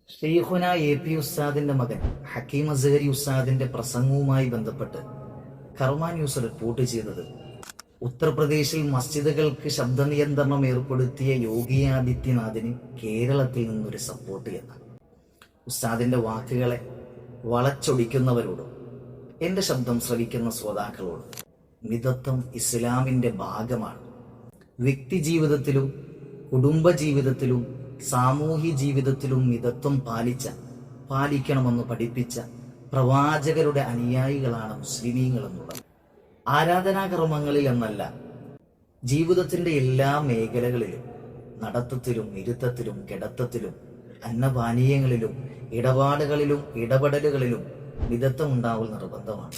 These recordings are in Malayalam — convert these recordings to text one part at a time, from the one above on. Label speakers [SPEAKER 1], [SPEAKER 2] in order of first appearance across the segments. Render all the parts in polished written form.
[SPEAKER 1] ഷെയ്ഖുന എ.പി. ഉസ്താദിന്റെ മകൻ ഹക്കീം അസ്ഹരി ഉസ്താദിന്റെ പ്രസംഗവുമായി ബന്ധപ്പെട്ട് കർമ്മ ന്യൂസ് റിപ്പോർട്ട് ചെയ്തത് ഉത്തർപ്രദേശിൽ മസ്ജിദുകൾക്ക് ശബ്ദ നിയന്ത്രണം ഏർപ്പെടുത്തിയ യോഗി ആദിത്യനാഥിന് കേരളത്തിൽ നിന്നൊരു സപ്പോർട്ട് എന്ന്. ഉസ്താദിന്റെ വാക്കുകളെ വളച്ചൊടിക്കുന്നവരോടും എന്റെ ശബ്ദം ശ്രവിക്കുന്ന ശ്രോതാക്കളോടും മിതത്വം ഇസ്ലാമിന്റെ ഭാഗമാണ്. വ്യക്തി ജീവിതത്തിലും കുടുംബജീവിതത്തിലും സാമൂഹ്യ ജീവിതത്തിലും മിതത്വം പാലിക്കണമെന്ന് പഠിപ്പിച്ച പ്രവാചകരുടെ അനുയായികളാണ് മുസ്ലിമീങ്ങൾ എന്നുള്ളത്. ആരാധനാകർമ്മങ്ങളിൽ എന്നല്ല, ജീവിതത്തിന്റെ എല്ലാ മേഖലകളിലും, നടത്തത്തിലും ഇരുത്തത്തിലും കിടത്തത്തിലും അന്നപാനീയങ്ങളിലും ഇടപാടുകളിലും ഇടപെടലുകളിലും മിതത്വം ഉണ്ടാവൽ നിർബന്ധമാണ്.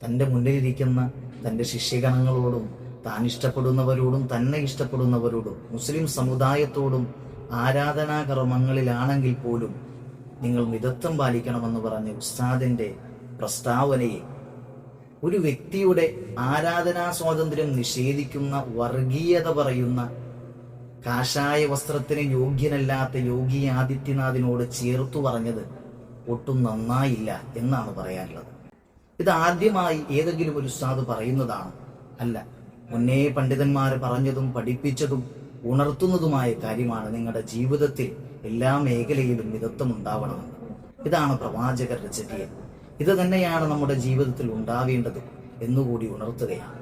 [SPEAKER 1] തൻ്റെ മുന്നിലിരിക്കുന്ന തൻ്റെ ശിഷ്യഗണങ്ങളോടും താൻ ഇഷ്ടപ്പെടുന്നവരോടും തന്നെ ഇഷ്ടപ്പെടുന്നവരോടും മുസ്ലിം സമുദായത്തോടും ആരാധനാകർമ്മങ്ങളിലാണെങ്കിൽ പോലും നിങ്ങൾ മിതത്വം പാലിക്കണമെന്ന് പറഞ്ഞ ഉസ്താദിന്റെ പ്രസ്താവനയെ ഒരു വ്യക്തിയുടെ ആരാധനാ സ്വാതന്ത്ര്യം നിഷേധിക്കുന്ന, വർഗീയത പറയുന്ന, കാഷായ വസ്ത്രത്തിന് യോഗ്യനല്ലാത്ത യോഗി ആദിത്യനാഥിനോട് ചേർത്തു പറഞ്ഞത് ഒട്ടും നന്നായില്ല എന്നാണ് പറയാനുള്ളത്. ഇത് ആദ്യമായി ഏതെങ്കിലും ഒരു ഉസ്താദ് പറയുന്നതാണ് അല്ല, മുന്നേ പണ്ഡിതന്മാർ പറഞ്ഞതും പഠിപ്പിച്ചതും ഉണർത്തുന്നതുമായ കാര്യമാണ്. നിങ്ങളുടെ ജീവിതത്തിൽ എല്ലാ മേഖലയിലും മിതത്വം ഉണ്ടാവണമെന്ന്. ഇതാണ് പ്രവാചകരുടെ ചര്യ. ഇത് തന്നെയാണ് നമ്മുടെ ജീവിതത്തിൽ ഉണ്ടാവേണ്ടത് എന്നുകൂടി ഉണർത്തുകയാണ്.